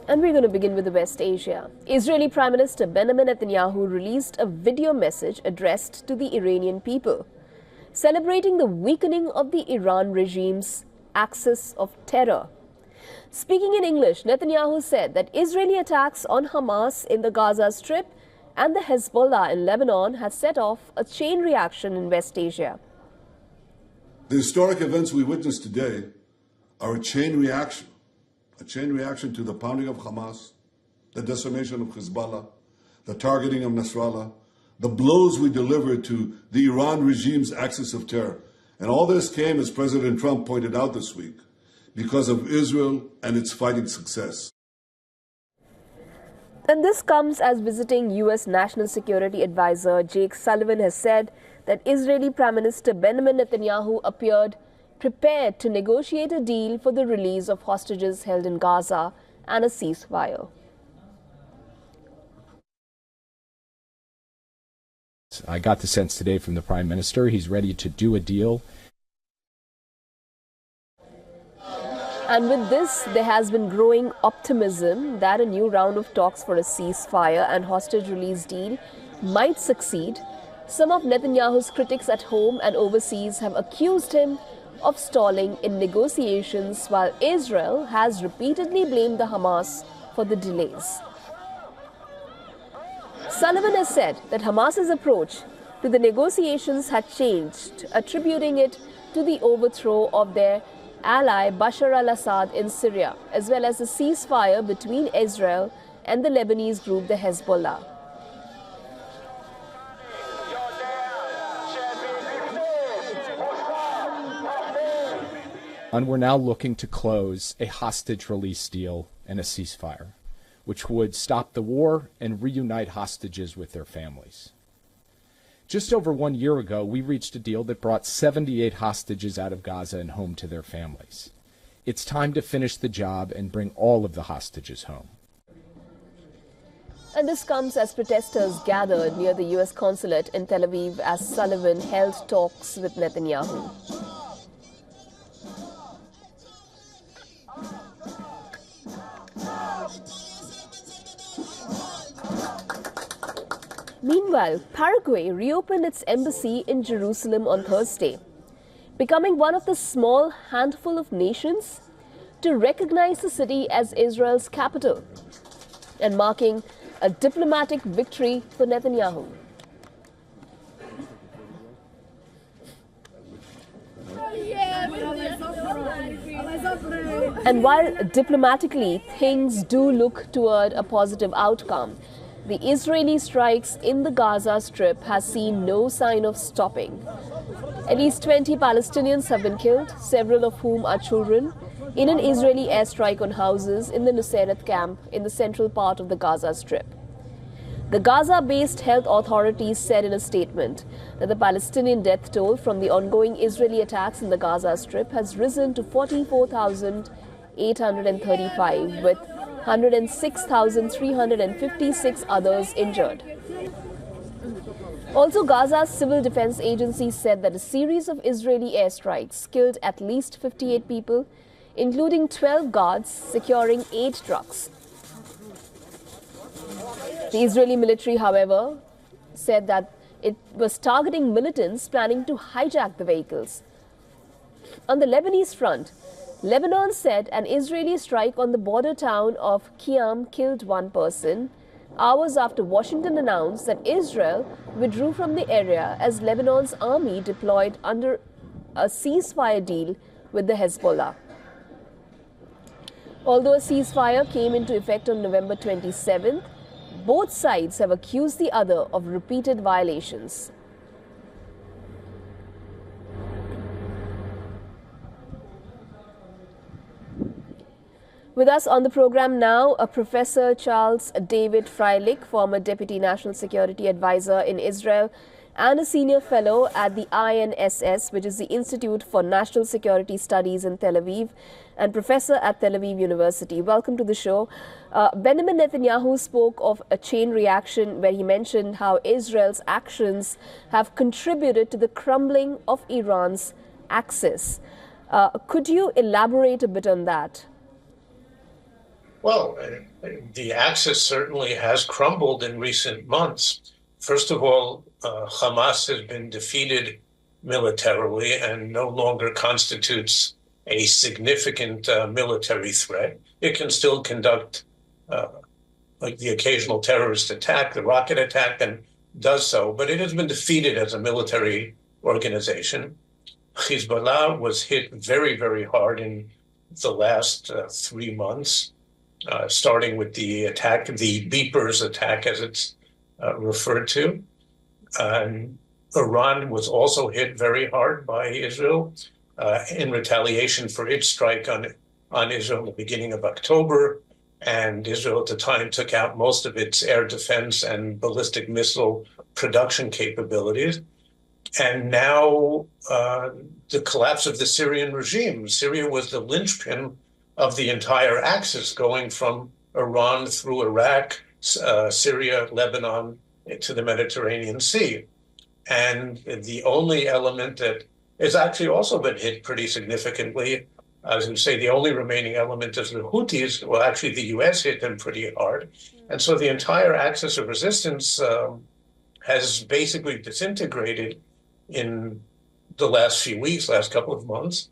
And we're going to begin with the West Asia. Israeli Prime Minister Benjamin Netanyahu released a video message addressed to the Iranian people, celebrating the weakening of the Iran regime's axis of terror. Speaking in English, Netanyahu said that Israeli attacks on Hamas in the Gaza Strip and the Hezbollah in Lebanon had set off a chain reaction in West Asia. The historic events we witnessed today are a chain reaction to the pounding of Hamas, the decimation of Hezbollah, the targeting of Nasrallah, the blows we delivered to the Iran regime's axis of terror. And all this came, as President Trump pointed out this week, because of Israel and its fighting success. And this comes as visiting U.S. National Security Advisor Jake Sullivan has said that Israeli Prime Minister Benjamin Netanyahu appeared prepared to negotiate a deal for the release of hostages held in Gaza and a ceasefire. I got the sense today from the Prime Minister he's ready to do a deal. And with this, there has been growing optimism that a new round of talks for a ceasefire and hostage release deal might succeed. Some of Netanyahu's critics at home and overseas have accused him of stalling in negotiations, while Israel has repeatedly blamed the Hamas for the delays. Sullivan has said that Hamas's approach to the negotiations had changed, attributing it to the overthrow of their ally Bashar al-Assad in Syria, as well as a ceasefire between Israel and the Lebanese group the Hezbollah. And we're now looking to close a hostage release deal and a ceasefire, which would stop the war and reunite hostages with their families. Just over 1 year ago, we reached a deal that brought 78 hostages out of Gaza and home to their families. It's time to finish the job and bring all of the hostages home. And this comes as protesters gathered near the U.S. consulate in Tel Aviv as Sullivan held talks with Netanyahu. Meanwhile, Paraguay reopened its embassy in Jerusalem on Thursday, becoming one of the small handful of nations to recognize the city as Israel's capital and marking a diplomatic victory for Netanyahu. And while diplomatically things do look toward a positive outcome, the Israeli strikes in the Gaza Strip has seen no sign of stopping. At least 20 Palestinians have been killed, several of whom are children, in an Israeli airstrike on houses in the Nusayrat camp in the central part of the Gaza Strip. The Gaza-based health authorities said in a statement that the Palestinian death toll from the ongoing Israeli attacks in the Gaza Strip has risen to 44,835, with 106,356 others injured. Also, Gaza's civil defense agency said that a series of Israeli airstrikes killed at least 58 people, including 12 guards securing 8 trucks. The Israeli military, however, said that it was targeting militants planning to hijack the vehicles. On the Lebanese front, Lebanon said an Israeli strike on the border town of Qiyam killed 1 person, hours after Washington announced that Israel withdrew from the area as Lebanon's army deployed under a ceasefire deal with the Hezbollah. Although a ceasefire came into effect on November 27th, both sides have accused the other of repeated violations. With us on the program now, Professor Charles David Freilich, former Deputy National Security Advisor in Israel and a senior fellow at the INSS, which is the Institute for National Security Studies in Tel Aviv, and professor at Tel Aviv University. Welcome to the show. Benjamin Netanyahu spoke of a chain reaction where he mentioned how Israel's actions have contributed to the crumbling of Iran's axis. Could you elaborate a bit on that? Well, the axis certainly has crumbled in recent months. First of all, Hamas has been defeated militarily and no longer constitutes a significant military threat. It can still conduct uh, like the occasional terrorist attack, the rocket attack, and does so, but it has been defeated as a military organization. Hezbollah was hit very, very hard in the last 3 months, starting with the attack, the beepers attack, as it's referred to. Iran was also hit very hard by Israel in retaliation for its strike on Israel in the beginning of October. And Israel at the time took out most of its air defense and ballistic missile production capabilities. And now the collapse of the Syrian regime. Syria was the linchpin of the entire axis, going from Iran through Iraq, Syria, Lebanon, to the Mediterranean Sea. And the only element that has actually also been hit pretty significantly, as we say, the only remaining element is the Houthis. Well, actually, the U.S. hit them pretty hard. And so the entire axis of resistance has basically disintegrated in the last few weeks, last couple of months.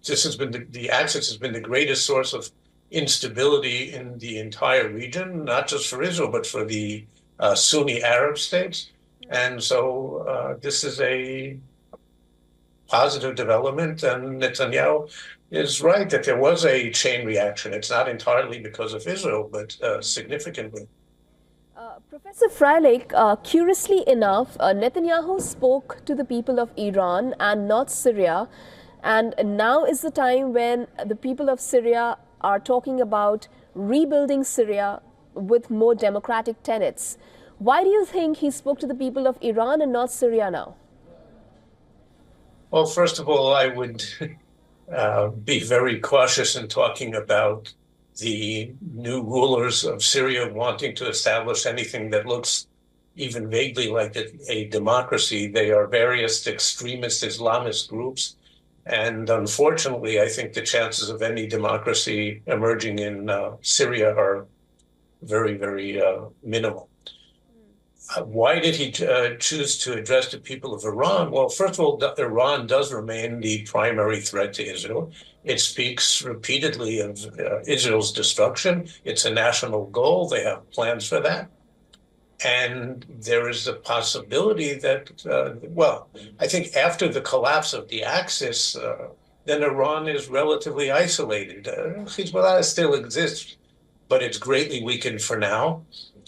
This has been the axis has been the greatest source of instability in the entire region, not just for Israel, but for the Sunni Arab states. And so this is a positive development, and Netanyahu is right that there was a chain reaction. It's not entirely because of Israel, but significantly. Professor Freilich, curiously enough, Netanyahu spoke to the people of Iran and not Syria, and now is the time when the people of Syria are talking about rebuilding Syria with more democratic tenets. Why do you think he spoke to the people of Iran and not Syria now? Well, first of all, I would be very cautious in talking about the new rulers of Syria wanting to establish anything that looks even vaguely like a democracy. They are various extremist Islamist groups. And unfortunately, I think the chances of any democracy emerging in Syria are very, very minimal. Why did he choose to address the people of Iran? Well, first of all, Iran does remain the primary threat to Israel. It speaks repeatedly of Israel's destruction. It's a national goal. They have plans for that. And there is a possibility that, well, I think after the collapse of the Axis, then Iran is relatively isolated. Hezbollah still exists, but it's greatly weakened for now.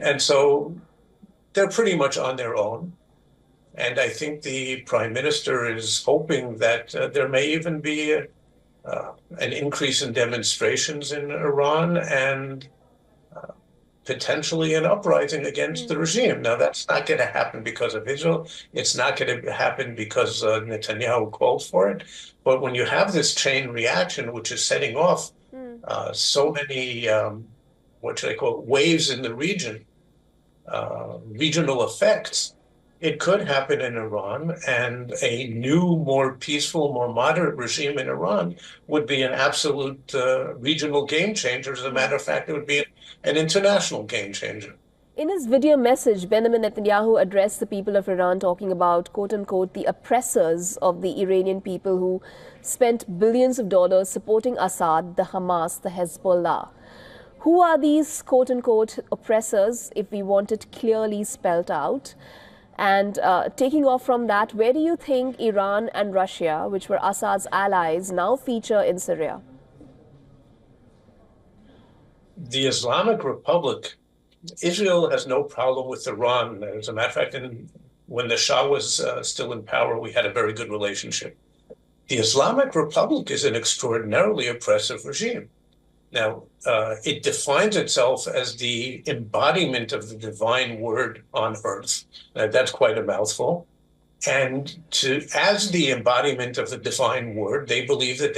And so they're pretty much on their own. And I think the prime minister is hoping that there may even be an increase in demonstrations in Iran and potentially an uprising against the regime. Now, that's not going to happen because of Israel. It's not going to happen because Netanyahu called for it. But when you have this chain reaction, which is setting off so many, what should I call it, waves in the region, regional effects, it could happen in Iran, and a new, more peaceful, more moderate regime in Iran would be an absolute regional game changer. As a matter of fact, it would be an international game changer. In his video message, Benjamin Netanyahu addressed the people of Iran talking about, quote-unquote, the oppressors of the Iranian people who spent billions of dollars supporting Assad, the Hamas, the Hezbollah. Who are these, quote-unquote, oppressors, if we want it clearly spelled out? And taking off from that, where do you think Iran and Russia, which were Assad's allies, now feature in Syria? The Islamic Republic, Israel has no problem with Iran. As a matter of fact, when the Shah was still in power, we had a very good relationship. The Islamic Republic is an extraordinarily oppressive regime. Now, it defines itself as the embodiment of the divine word on earth. That's quite a mouthful. And as the embodiment of the divine word, they believe that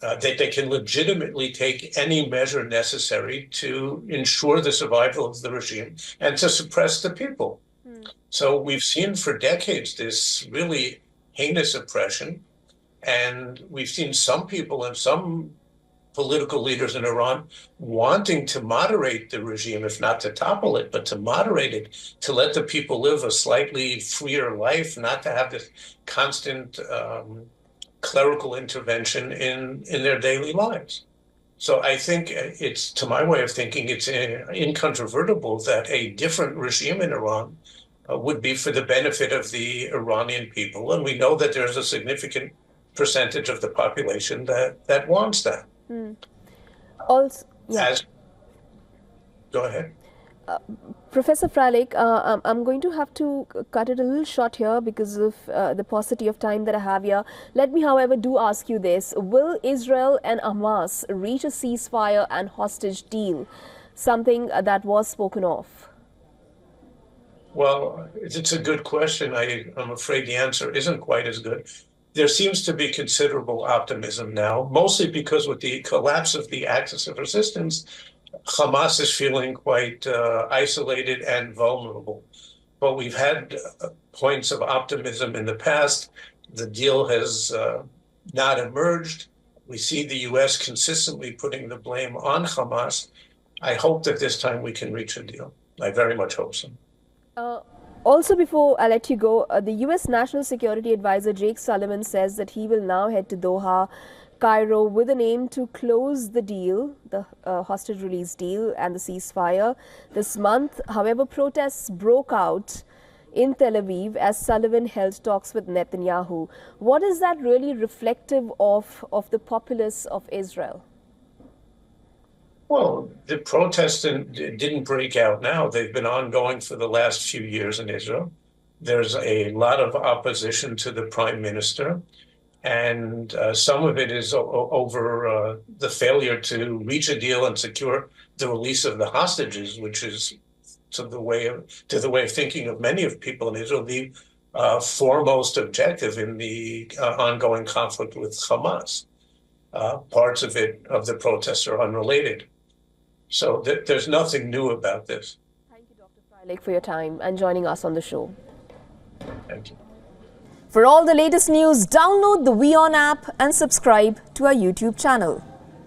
that they can legitimately take any measure necessary to ensure the survival of the regime and to suppress the people. So we've seen for decades this really heinous oppression, and we've seen some people and some political leaders in Iran wanting to moderate the regime, if not to topple it, but to moderate it, to let the people live a slightly freer life, not to have this constant clerical intervention in their daily lives. So I think it's, to my way of thinking, it's incontrovertible that a different regime in Iran would be for the benefit of the Iranian people. And we know that there's a significant percentage of the population that wants that. Also, yeah. Go ahead. Professor Freilich, I'm going to have to cut it a little short here because of the paucity of time that I have here. Let me, however, do ask you this. Will Israel and Hamas reach a ceasefire and hostage deal, something that was spoken of? Well, it's a good question. I'm afraid the answer isn't quite as good. There seems to be considerable optimism now, mostly because with the collapse of the axis of resistance, Hamas is feeling quite isolated and vulnerable. But we've had points of optimism in the past. The deal has not emerged. We see the U.S. consistently putting the blame on Hamas. I hope that this time we can reach a deal. I very much hope so. Also, before I let you go, the U.S. National Security Advisor Jake Sullivan says that he will now head to Doha, Cairo, with an aim to close the deal, the hostage release deal and the ceasefire this month. However, protests broke out in Tel Aviv as Sullivan held talks with Netanyahu. What is that really reflective of the populace of Israel? Well, the protests didn't break out now. They've been ongoing for the last few years in Israel. There's a lot of opposition to the prime minister, and some of it is over the failure to reach a deal and secure the release of the hostages, which is, to the way of thinking of many of people in Israel, the foremost objective in the ongoing conflict with Hamas. Parts of the protests are unrelated. So there's nothing new about this. Thank you, Dr. Freilich, for your time and joining us on the show. Thank you. For all the latest news, download the WION app and subscribe to our YouTube channel.